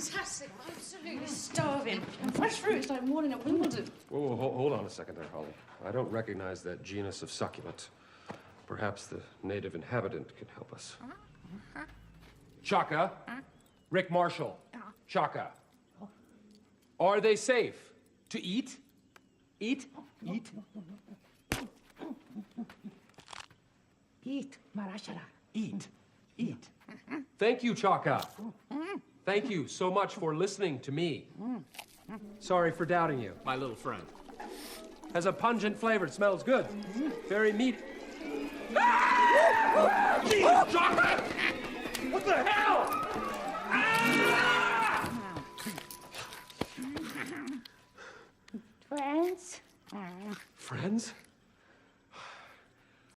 fantastic. I'm absolutely starving. And fresh fruit is like morning at Wimbledon. Whoa, hold on a second there, Holly. I don't recognize that genus of succulent. Perhaps the native inhabitant can help us. Chaka, Rick Marshall, Chaka. Are they safe to eat? Eat? Eat? Eat, Marashara. Eat. Eat. Thank you, Chaka. Thank you so much for listening to me. Sorry for doubting you, my little friend. Has a pungent flavor. It smells good. Very meaty. Jesus, Chaka! What the hell? Friends? Friends?